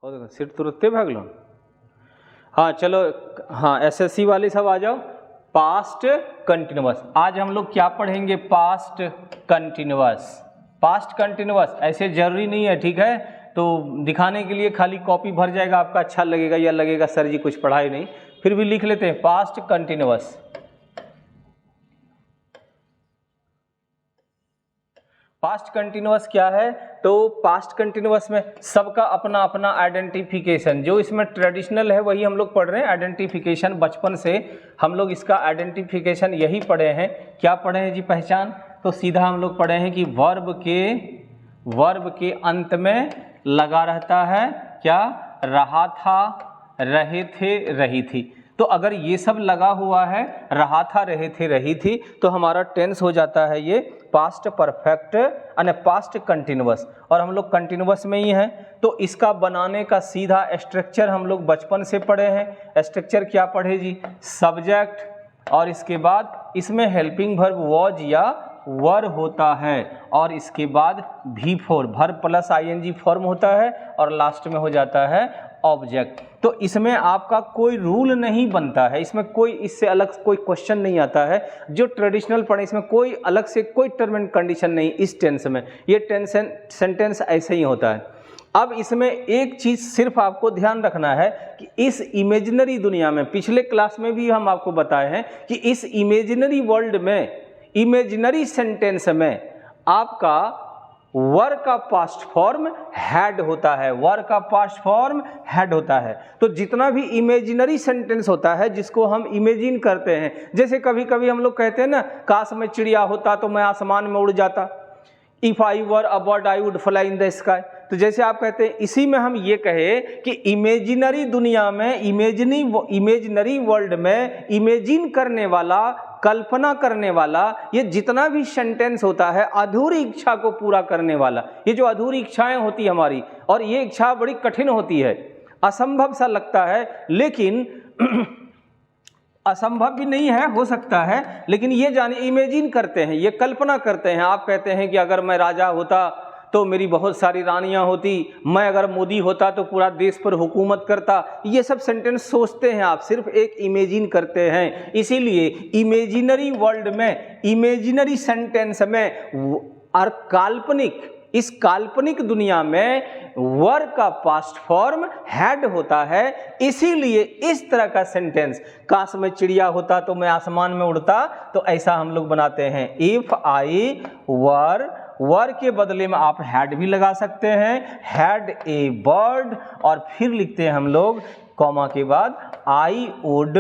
और सिर तुरंते भाग लो। हाँ चलो, हाँ एसएससी वाले सब आ जाओ। पास्ट कंटिन्यूअस, आज हम लोग क्या पढ़ेंगे? Past continuous. पास्ट कंटिन्यूअस ऐसे जरूरी नहीं है, ठीक है, तो दिखाने के लिए खाली कॉपी भर जाएगा आपका, अच्छा लगेगा या लगेगा सर जी कुछ पढ़ाई नहीं, फिर भी लिख लेते हैं पास्ट कंटिन्यूअस। पास्ट कंटिन्यूअस क्या है? तो पास्ट कंटिन्यूअस में सबका अपना अपना आइडेंटिफिकेशन, जो इसमें ट्रेडिशनल है वही हम लोग पढ़ रहे हैं। आइडेंटिफिकेशन बचपन से हम लोग इसका आइडेंटिफिकेशन यही पढ़े हैं। क्या पढ़े हैं जी? पहचान। तो सीधा हम लोग पढ़े हैं कि वर्ब के अंत में लगा रहता है क्या? रहा था, रहे थे, रही थी। तो अगर ये सब लगा हुआ है, रहा था, रहे थे, रही थी, तो हमारा टेंस हो जाता है ये पास्ट परफेक्ट यानी पास्ट कंटिन्यूअस। और हम लोग कंटिन्यूअस में ही हैं, तो इसका बनाने का सीधा स्ट्रक्चर हम लोग बचपन से पढ़े हैं। स्ट्रक्चर क्या पढ़े जी? सब्जेक्ट और इसके बाद इसमें हेल्पिंग वर्ब वॉज या वर होता है और इसके बाद V4 verb plus ING form होता है और लास्ट में हो जाता है ऑब्जेक्ट। तो इसमें आपका कोई रूल नहीं बनता है, इसमें कोई इससे अलग कोई क्वेश्चन नहीं आता है। जो ट्रेडिशनल पढ़े इसमें कोई अलग से कोई टर्म एंड कंडीशन नहीं इस टेंस में, ये सेंटेंस ऐसे ही होता है। अब इसमें एक चीज़ सिर्फ आपको ध्यान रखना है कि इस इमेजिनरी दुनिया में, पिछले क्लास में भी हम आपको बताए हैं कि इस इमेजिनरी वर्ल्ड में, इमेजिनरी सेंटेंस में आपका वर का पास्ट फॉर्म हैड होता है। वर का पास्ट फॉर्म हैड होता है। तो जितना भी इमेजिनरी सेंटेंस होता है जिसको हम इमेजिन करते हैं, जैसे कभी कभी हम लोग कहते हैं ना, काश मैं चिड़िया होता तो मैं आसमान में उड़ जाता। If I were a bird I would fly in the sky. तो जैसे आप कहते हैं, इसी में हम ये कहे कि इमेजिनरी दुनिया में, इमेजिनरी वर्ल्ड में इमेजिन करने वाला, कल्पना करने वाला, ये जितना भी सेंटेंस होता है अधूरी इच्छा को पूरा करने वाला, ये जो अधूरी इच्छाएं होती हमारी, और ये इच्छा बड़ी कठिन होती है, असंभव सा लगता है, लेकिन असंभव भी नहीं है, हो सकता है, लेकिन ये जाने इमेजिन करते हैं, ये कल्पना करते हैं। आप कहते हैं कि अगर मैं राजा होता तो मेरी बहुत सारी रानियां होती, मैं अगर मोदी होता तो पूरा देश पर हुकूमत करता। ये सब सेंटेंस सोचते हैं आप, सिर्फ एक इमेजिन करते हैं। इसीलिए इमेजिनरी वर्ल्ड में, इमेजिनरी सेंटेंस में और काल्पनिक, इस काल्पनिक दुनिया में वर का पास्ट फॉर्म हैड होता है। इसीलिए इस तरह का सेंटेंस, काश मैं चिड़िया होता तो मैं आसमान में उड़ता, तो ऐसा हम लोग बनाते हैं। इफ आई वर के बदले में आप हैड भी लगा सकते हैं, हैड ए बर्ड, और फिर लिखते हैं हम लोग कॉमा के बाद I would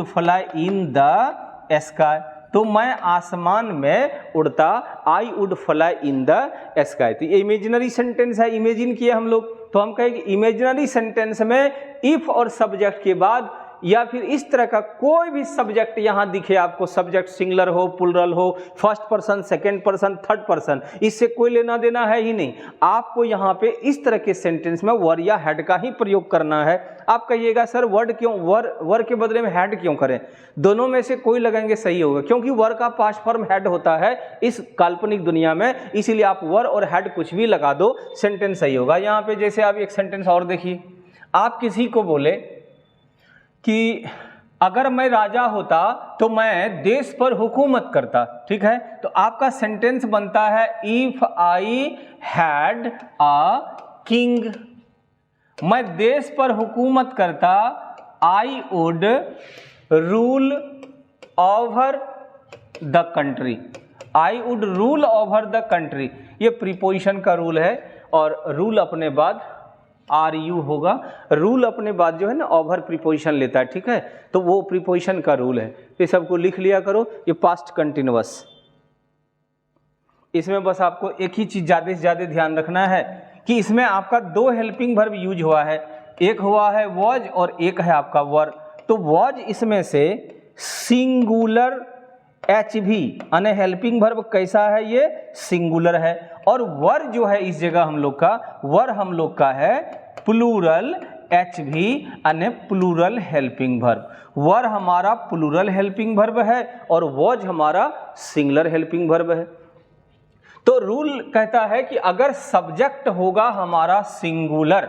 fly in the sky. तो मैं आसमान में उड़ता, I would fly in the sky. तो ये इमेजिनरी सेंटेंस है, इमेजिन किया हम लोग। तो हम कहेंगे इमेजिनरी सेंटेंस में इफ और सब्जेक्ट के बाद या फिर इस तरह का कोई भी सब्जेक्ट यहां दिखे आपको, सब्जेक्ट सिंगुलर हो, प्लुरल हो, first person, second person, third person, इससे कोई लेना देना है ही नहीं। आपको यहां पे इस तरह के सेंटेंस में वर या हैड का ही प्रयोग करना है। आप कहिएगा सर वर्ड क्यों, वर के बदले में हैड क्यों करें? दोनों में से कोई लगाएंगे सही होगा, क्योंकि वर का पास्ट फॉर्म हैड होता है इस काल्पनिक दुनिया में। इसीलिए आप वर और हैड कुछ भी लगा दो, सेंटेंस सही होगा। यहाँ पे जैसे आप एक सेंटेंस और देखिए, आप किसी को बोले कि अगर मैं राजा होता तो मैं देश पर हुकूमत करता, ठीक है, तो आपका सेंटेंस बनता है if I had a king. मैं देश पर हुकूमत करता, I would rule over the country, I would rule over the country. ये प्रीपोजिशन का रूल है, और रूल अपने बाद आर यू होगा। रूल अपने बाद जो है ना ओवर प्रीपोजिशन लेता है, ठीक है, तो वो प्रीपोजिशन का रूल है। ये सबको लिख लिया करो। ये पास्ट कंटिन्यूअस, इसमें बस आपको एक ही चीज ज़्यादा से ज़्यादा ध्यान रखना है कि इसमें आपका दो हेल्पिंग वर्ब यूज हुआ है, एक हुआ है वॉज और एक है आपका वर। तो वॉज इसमें से सिंगुलर HV यानी हेल्पिंग वर्ब कैसा है? ये सिंगुलर है। और वर जो है इस जगह हम लोग का, वर हम लोग का है प्लूरल HV यानी प्लूरल हेल्पिंग वर्ब। वर हमारा प्लूरल हेल्पिंग वर्ब है और वॉज हमारा सिंगुलर हेल्पिंग वर्ब है। तो रूल कहता है कि अगर सब्जेक्ट होगा हमारा सिंगुलर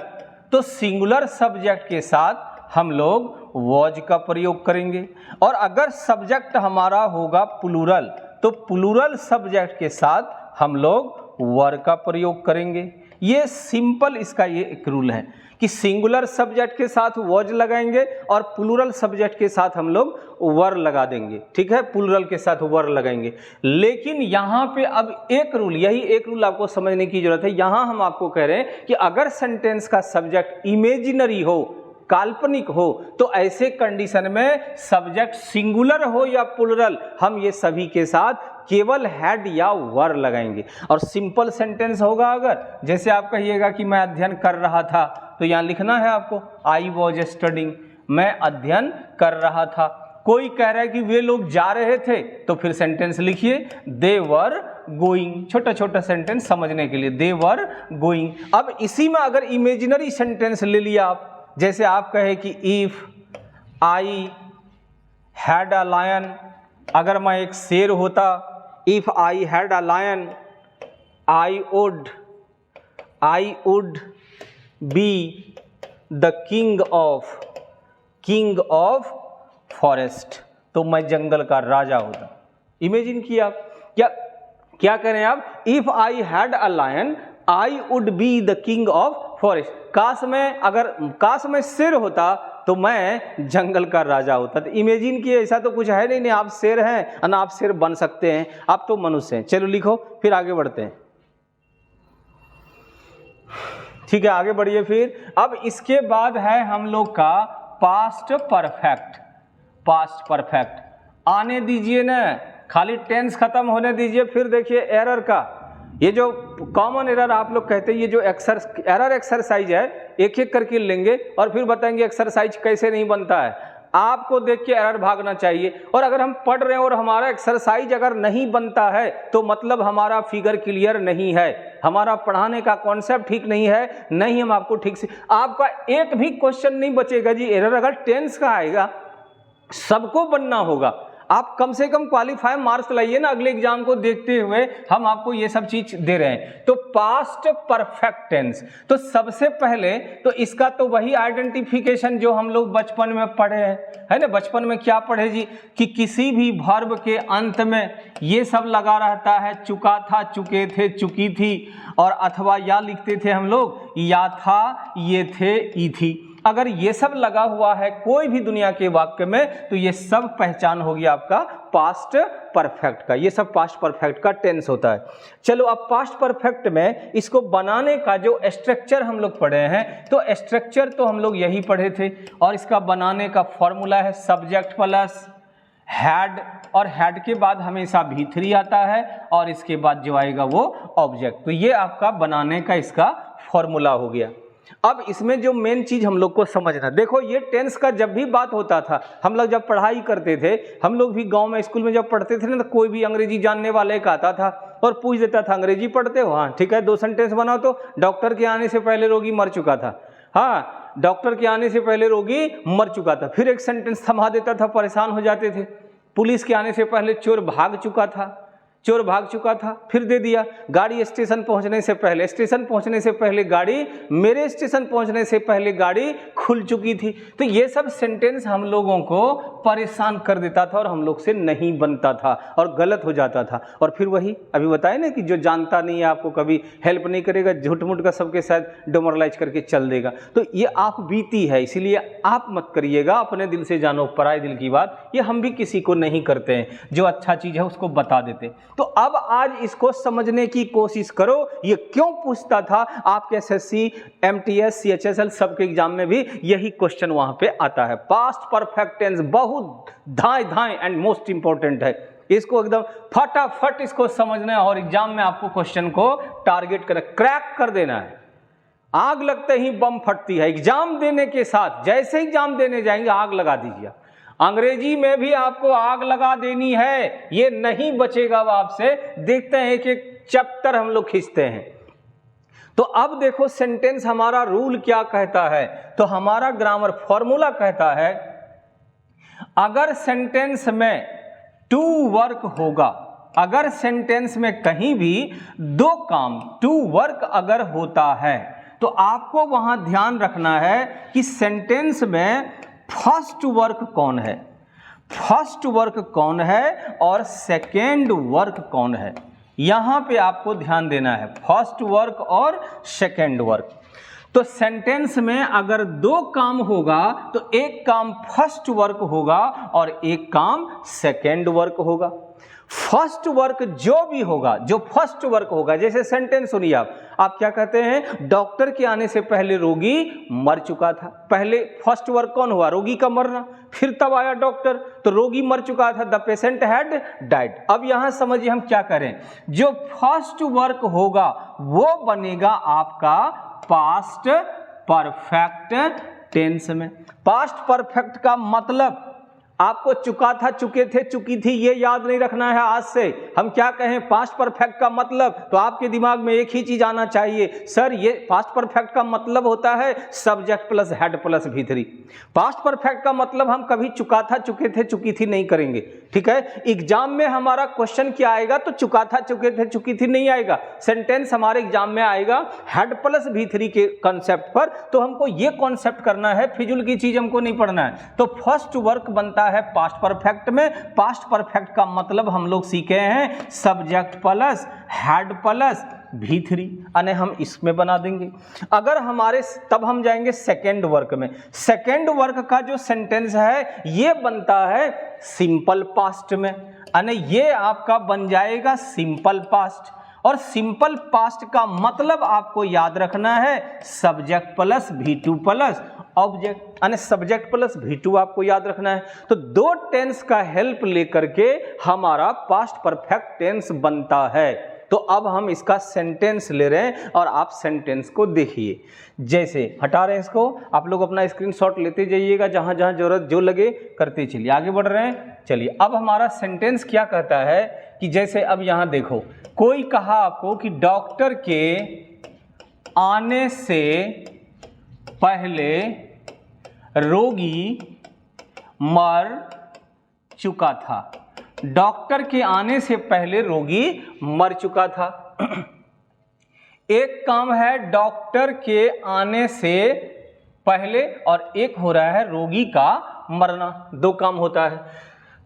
तो सिंगुलर सब्जेक्ट के साथ हम लोग वॉज का प्रयोग करेंगे, और अगर सब्जेक्ट हमारा होगा प्लूरल तो प्लूरल सब्जेक्ट के साथ हम लोग वर का प्रयोग करेंगे। ये सिंपल इसका ये एक रूल है कि सिंगुलर सब्जेक्ट के साथ वॉज लगाएंगे और प्लूरल सब्जेक्ट के साथ हम लोग वर लगा देंगे, ठीक है, प्लूरल के साथ वर लगाएंगे। लेकिन यहाँ पे अब एक रूल, यही एक रूल आपको समझने की जरूरत है। यहाँ हम आपको कह रहे हैं कि अगर सेंटेंस का सब्जेक्ट इमेजिनरी हो, काल्पनिक हो, तो ऐसे कंडीशन में सब्जेक्ट सिंगुलर हो या प्लूरल, हम ये सभी के साथ केवल हैड या वर लगाएंगे। और सिंपल सेंटेंस होगा अगर, जैसे आप कहिएगा कि मैं अध्ययन कर रहा था, तो यहाँ लिखना है आपको आई वॉज स्टडिंग, मैं अध्ययन कर रहा था। कोई कह रहा है कि वे लोग जा रहे थे, तो फिर सेंटेंस लिखिए दे वर गोइंग, छोटा छोटा सेंटेंस समझने के लिए, दे वर गोइंग। अब इसी में अगर इमेजिनरी सेंटेंस ले लिया आप, जैसे आप कहे कि if I had a lion, अगर मैं एक शेर होता, if I had a lion I would be the king of forest, तो मैं जंगल का राजा होता। इमेजिन किया आप, क्या करें आप, if I had a lion I would be the king of forest. काश में शेर होता तो मैं जंगल का राजा होता। तो इमेजिन किए, ऐसा तो कुछ है नहीं, आप शेर हैं ना, आप शेर बन सकते हैं, आप तो मनुष्य हैं। चलो लिखो, फिर आगे बढ़ते हैं, ठीक है, आगे बढ़िए। फिर अब इसके बाद है हम लोग का पास्ट परफेक्ट। पास्ट परफेक्ट आने दीजिए ना, खाली टेंस खत्म होने दीजिए, फिर देखिए एरर का, ये जो कॉमन एरर आप लोग कहते हैं, ये जो एरर एक्सरसाइज है, एक एक करके लेंगे और फिर बताएंगे एक्सरसाइज कैसे नहीं बनता है। आपको देख के एरर भागना चाहिए, और अगर हम पढ़ रहे हैं और हमारा एक्सरसाइज अगर नहीं बनता है तो मतलब हमारा फिगर क्लियर नहीं है, हमारा पढ़ाने का कॉन्सेप्ट ठीक नहीं है, नहीं हम आपको ठीक से, आपका एक भी क्वेश्चन नहीं बचेगा जी एरर अगर टेंस का आएगा, सबको बनना होगा। आप कम से कम क्वालिफाई मार्क्स लाइए ना, अगले एग्जाम को देखते हुए हम आपको ये सब चीज दे रहे हैं। तो पास्ट परफेक्ट टेंस, तो सबसे पहले तो इसका तो वही आइडेंटिफिकेशन जो हम लोग बचपन में पढ़े हैं, है ना। बचपन में क्या पढ़े जी, कि किसी भी वर्ब के अंत में ये सब लगा रहता है, चुका था, चुके थे, चुकी थी, और अथवा या लिखते थे हम लोग, या था, ये थे, ई थी। अगर ये सब लगा हुआ है कोई भी दुनिया के वाक्य में, तो ये सब पहचान होगी आपका पास्ट परफेक्ट का, ये सब पास्ट परफेक्ट का टेंस होता है। चलो अब पास्ट परफेक्ट में इसको बनाने का जो स्ट्रक्चर हम लोग पढ़े हैं, तो स्ट्रक्चर तो हम लोग यही पढ़े थे, और इसका बनाने का फॉर्मूला है सब्जेक्ट प्लस हैड, और हैड के बाद हमेशा भी3 आता है, और इसके बाद जो आएगा वो ऑब्जेक्ट। तो ये आपका बनाने का इसका फॉर्मूला हो गया। अब इसमें जो मेन चीज हम लोग को समझना, देखो ये टेंस का जब भी बात होता था, हम लोग जब पढ़ाई करते थे, हम लोग भी गांव में स्कूल में जब पढ़ते थे ना, तो कोई भी अंग्रेजी जानने वाले का आता था और पूछ देता था अंग्रेजी पढ़ते हो, हाँ ठीक है, 2 सेंटेंस बनाओ। तो डॉक्टर के आने से पहले रोगी मर चुका था, हाँ डॉक्टर के आने से पहले रोगी मर चुका था, फिर एक सेंटेंस थमा देता था, परेशान हो जाते थे। पुलिस के आने से पहले चोर भाग चुका था, चोर भाग चुका था, फिर दे दिया। गाड़ी स्टेशन पहुंचने से पहले, स्टेशन पहुंचने से पहले गाड़ी, मेरे स्टेशन पहुंचने से पहले गाड़ी खुल चुकी थी। तो ये सब सेंटेंस हम लोगों को परेशान कर देता था और हम लोग से नहीं बनता था और गलत हो जाता था। और फिर वही अभी बताए ना कि जो जानता नहीं है आपको कभी हेल्प नहीं करेगा, झूठ मूठ का सबके साथ डिमोरलाइज करके चल देगा। तो ये आप बीती है, इसीलिए आप मत करिएगा, अपने दिल से जानो पराए दिल की बात, ये हम भी किसी को नहीं करते हैं, जो अच्छा चीज़ है उसको बता देते। तो अब आज इसको समझने की कोशिश करो, ये क्यों पूछता था आपके एसएससी, एमटीएस, सीएचएसएल सबके एग्जाम में भी यही क्वेश्चन वहां पे आता है। पास्ट परफेक्ट टेंस बहुत धाए एंड मोस्ट इंपॉर्टेंट है, इसको एकदम फटाफट इसको समझना है और एग्जाम में आपको क्वेश्चन को टारगेट कर क्रैक कर देना है। आग लगते ही बम फटती है, एग्जाम देने के साथ जैसे एग्जाम देने जाएंगे आग लगा दीजिए। अंग्रेजी में भी आपको आग लगा देनी है, ये नहीं बचेगा वो आपसे। देखते हैं एक एक चैप्टर हम लोग खींचते हैं। तो अब देखो सेंटेंस हमारा रूल क्या कहता है, तो हमारा ग्रामर फॉर्मूला कहता है अगर सेंटेंस में टू वर्क होगा, अगर सेंटेंस में कहीं भी दो काम, टू वर्क अगर होता है तो आपको वहां ध्यान रखना है कि सेंटेंस में फर्स्ट वर्क कौन है, फर्स्ट वर्क कौन है और सेकेंड वर्क कौन है, यहां पे आपको ध्यान देना है, फर्स्ट वर्क और सेकेंड वर्क। तो सेंटेंस में अगर दो काम होगा तो एक काम फर्स्ट वर्क होगा और एक काम सेकेंड वर्क होगा। फर्स्ट वर्क जो भी होगा, जो फर्स्ट वर्क होगा, जैसे सेंटेंस सुनिए आप क्या कहते हैं, डॉक्टर के आने से पहले रोगी मर चुका था। पहले फर्स्ट वर्क कौन हुआ, रोगी का मरना, फिर तब आया डॉक्टर, तो रोगी मर चुका था, द पेशेंट हैड डाइड। अब यहां समझिए हम क्या करें, जो फर्स्ट वर्क होगा वो बनेगा आपका पास्ट परफेक्ट टेंस में। पास्ट परफेक्ट का मतलब आपको चुका था, चुके थे, चुकी थी, ये याद नहीं रखना है आज से। हम क्या कहें पास्ट परफेक्ट का मतलब, तो आपके दिमाग में एक ही चीज आना चाहिए, सर ये पास्ट परफेक्ट का मतलब होता है subject plus head plus V3। Past perfect का मतलब हम कभी चुका था, चुके थे, चुकी थी नहीं करेंगे, ठीक है। एग्जाम में हमारा क्वेश्चन क्या आएगा, तो चुका था, चुके थे, चुकी थी नहीं आएगा। सेंटेंस हमारे एग्जाम में आएगा हेड प्लस V3 के कॉन्सेप्ट पर, तो हमको ये कॉन्सेप्ट करना है, फिजूल की चीज हमको नहीं पढ़ना है। तो फर्स्ट वर्क बनता है पास्ट परफेक्ट में। पास्ट परफेक्ट का मतलब हम लोग सीखे हैं subject plus head plus V3, यानी हम इसमें बना देंगे। अगर हमारे, तब हम जाएंगे सेकेंड वर्क में। सेकेंड वर्क का जो सेंटेंस है ये बनता है सिंपल पास्ट में, यानी ये आपका बन जाएगा सिंपल पास्ट। और सिंपल पास्ट का मतलब आपको याद रखना है subject plus V2 plus object, यानी सब्जेक्ट प्लस V2 आपको याद रखना है। तो दो टेंस का हेल्प लेकर के हमारा पास्ट परफेक्ट टेंस बनता है। तो अब हम इसका सेंटेंस ले रहे हैं और आप सेंटेंस को देखिए। जैसे हटा रहे हैं इसको, आप लोग अपना स्क्रीनशॉट लेते जाइएगा, जहां जहां जरूरत जो लगे करते चलिए, आगे बढ़ रहे हैं। चलिए अब हमारा सेंटेंस क्या कहता है कि जैसे अब यहां देखो, कोई कहा आपको कि डॉक्टर के आने से पहले रोगी मर चुका था। डॉक्टर के आने से पहले रोगी मर चुका था। एक काम है डॉक्टर के आने से पहले और एक हो रहा है रोगी का मरना, दो काम होता है।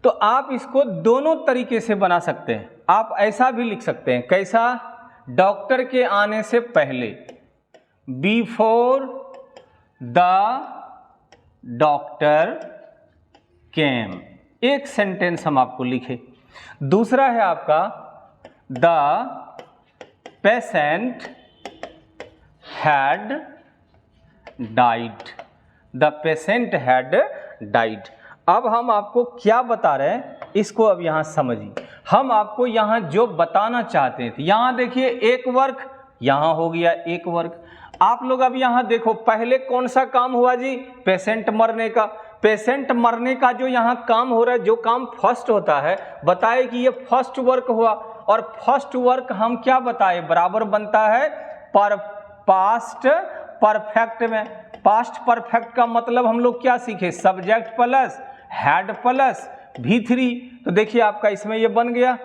तो आप इसको दोनों तरीके से बना सकते हैं। आप ऐसा भी लिख सकते हैं, कैसा, डॉक्टर के आने से पहले, बिफोर द डॉक्टर केम, एक सेंटेंस हम आपको लिखे। दूसरा है आपका the patient had died, the patient had died. अब हम आपको क्या बता रहे हैं इसको अब यहां समझिए। हम आपको यहां जो बताना चाहते थे, यहां देखिए एक वर्क, यहां हो गया एक वर्क। आप लोग अब यहां देखो, पहले कौन सा काम हुआ जी, पेशेंट मरने का। पेशेंट मरने का जो यहाँ काम हो रहा है, जो काम फर्स्ट होता है, बताए कि ये फर्स्ट वर्क हुआ। और फर्स्ट वर्क हम क्या बताए, बराबर बनता है पर पास्ट परफेक्ट में। पास्ट परफेक्ट का मतलब हम लोग क्या सीखे, subject plus head plus V3। तो देखिए आपका इसमें ये बन गया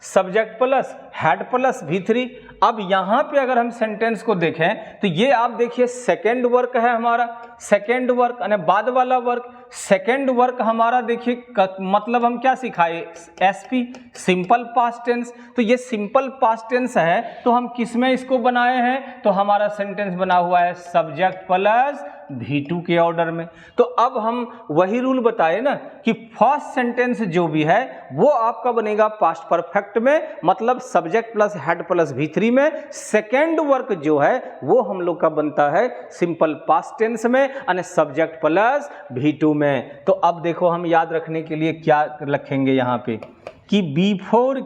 subject plus head plus V3। अब यहां पे अगर हम सेंटेंस को देखें तो ये आप देखिए सेकेंड वर्क है हमारा, सेकेंड वर्क यानी बाद वाला वर्क। सेकेंड वर्क हमारा देखिए मतलब हम क्या सिखाए, SP सिंपल पास्ट टेंस। तो ये सिंपल पास्ट टेंस है, तो हम किस में इसको बनाए हैं, तो हमारा सेंटेंस बना हुआ है सब्जेक्ट प्लस V2 के ऑर्डर में। तो अब हम वही रूल बताए ना कि फर्स्ट सेंटेंस जो भी है वो आपका बनेगा पास्ट परफेक्ट में, मतलब subject plus head plus V3 में। सेकेंड वर्क जो है वो हम लोग का बनता है सिंपल पास्ट टेंस में यानी सब्जेक्ट प्लस V2 में। तो अब देखो हम याद रखने के लिए क्या रखेंगे यहाँ पे कि बिफोर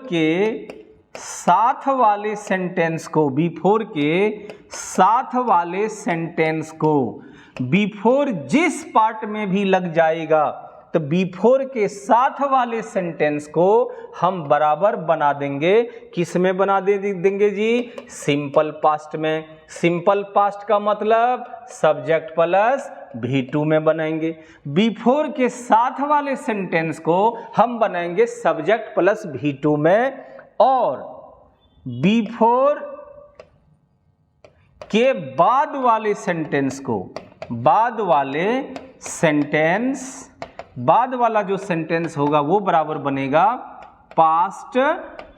के साथ वाले सेंटेंस को, बिफोर के साथ वाले सेंटेंस को बिफोर जिस पार्ट में भी लग जाएगा, तो बिफोर के साथ वाले सेंटेंस को हम बराबर बना देंगे, किस में बना देंगे जी, सिंपल पास्ट में। सिंपल पास्ट का मतलब सब्जेक्ट प्लस V2 में बनाएंगे। बिफोर के साथ वाले सेंटेंस को हम बनाएंगे सब्जेक्ट प्लस V2 में, और बिफोर के बाद वाले सेंटेंस को, बाद वाला जो सेंटेंस होगा वो बराबर बनेगा पास्ट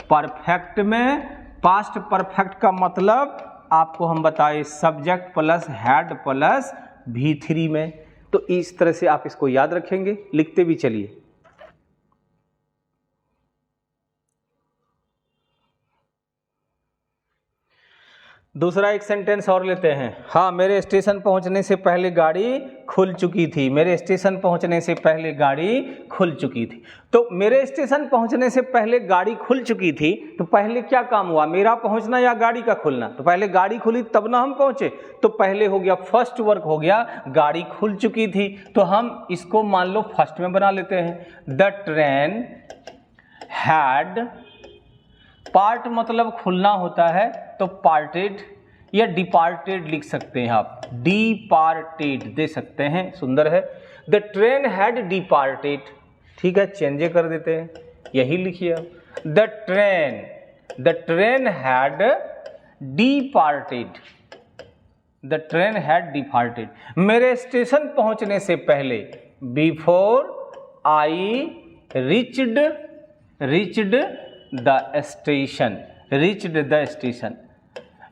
परफेक्ट में। पास्ट परफेक्ट का मतलब आपको हम बताए subject plus had plus V3 में। तो इस तरह से आप इसको याद रखेंगे, लिखते भी चलिए। दूसरा एक सेंटेंस और लेते हैं। हाँ, मेरे स्टेशन पहुंचने से पहले गाड़ी खुल चुकी थी। मेरे स्टेशन पहुंचने से पहले गाड़ी खुल चुकी थी। तो मेरे स्टेशन पहुंचने से पहले गाड़ी खुल चुकी थी, तो पहले क्या काम हुआ, मेरा पहुंचना या गाड़ी का खुलना? तो पहले गाड़ी खुली तब ना हम पहुंचे। तो पहले हो गया फर्स्ट वर्क हो गया, गाड़ी खुल चुकी थी। तो हम इसको मान लो फर्स्ट में बना लेते हैं। द ट्रेन हैड, पार्ट मतलब खुलना होता है, तो पार्टेड या डिपार्टेड लिख सकते हैं आप, डिपार्टेड दे सकते हैं, सुंदर है। द ट्रेन हैड डिपार्टेड, ठीक है, चेंज कर देते हैं, यही लिखिए आप। The train had departed, the train had departed. मेरे स्टेशन पहुंचने से पहले, before I reached the station,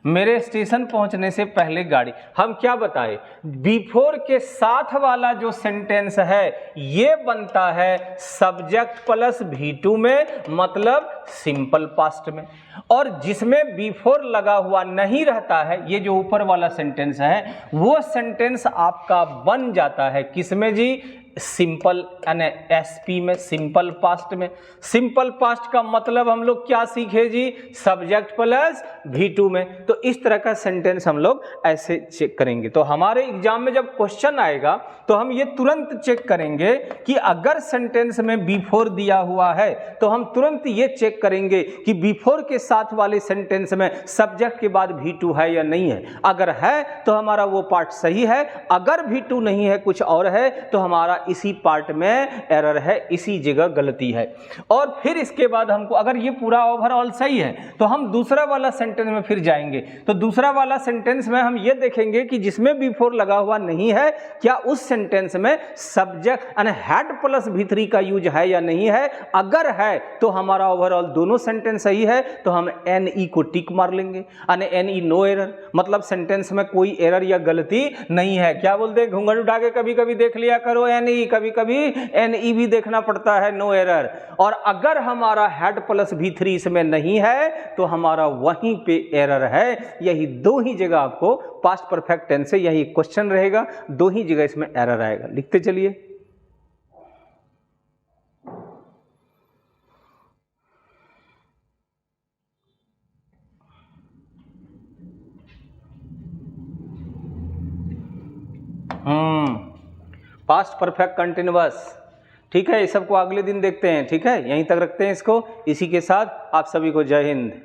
मेरे स्टेशन पहुंचने से पहले गाड़ी। हम क्या बताए, बिफोर के साथ वाला जो सेंटेंस है ये बनता है सब्जेक्ट प्लस V2 में, मतलब सिंपल पास्ट में। और जिसमें बिफोर लगा हुआ नहीं रहता है, ये जो ऊपर वाला सेंटेंस है, वो सेंटेंस आपका बन जाता है किसमें जी, सिंपल यानी SP में, सिंपल पास्ट में। सिंपल पास्ट का मतलब हम लोग क्या सीखे जी, सब्जेक्ट प्लस V2 में। तो इस तरह का सेंटेंस हम लोग ऐसे चेक करेंगे। तो हमारे एग्जाम में जब क्वेश्चन आएगा तो हम ये तुरंत चेक करेंगे कि अगर सेंटेंस में बिफोर दिया हुआ है तो हम तुरंत ये चेक करेंगे कि बिफोर के साथ वाले सेंटेंस में सब्जेक्ट के बाद V2 है या नहीं है। अगर है तो हमारा वो पार्ट सही है, अगर V2 नहीं है कुछ और है तो हमारा इसी पार्ट में एरर है, इसी जगह गलती है। और फिर इसके बाद हमको, अगर ये पूरा ओवरऑल सही है तो हम दूसरा वाला सेंटेंस में फिर जाएंगे। तो दूसरा वाला सेंटेंस में हम ये देखेंगे कि जिसमें बिफोर लगा हुआ नहीं है, क्या उस सेंटेंस में सब्जेक्ट यानी हैड प्लस V3 का यूज है या नहीं है। अगर है तो हमारा ओवरऑल दोनों सेंटेंस सही है, तो हम NE को टिक मार लेंगे, यानी NE नो एरर, मतलब सेंटेंस में कोई एरर या गलती नहीं है। क्या बोलते हैं, घूंघट उठा के कभी कभी देख लिया करो NE, कभी कभी NE भी देखना पड़ता है, नो एरर। और अगर हमारा हैड प्लस V3 इसमें नहीं है तो हमारा वहीं पे एरर है। यही दो ही जगह आपको पास्ट परफेक्ट टेंस से यही क्वेश्चन रहेगा, दो ही जगह इसमें एरर आएगा। लिखते चलिए। पास्ट परफेक्ट कंटिन्यूअस, ठीक है। ये सबको अगले दिन देखते हैं, ठीक है। यहीं तक रखते हैं इसको। इसी के साथ आप सभी को जय हिंद।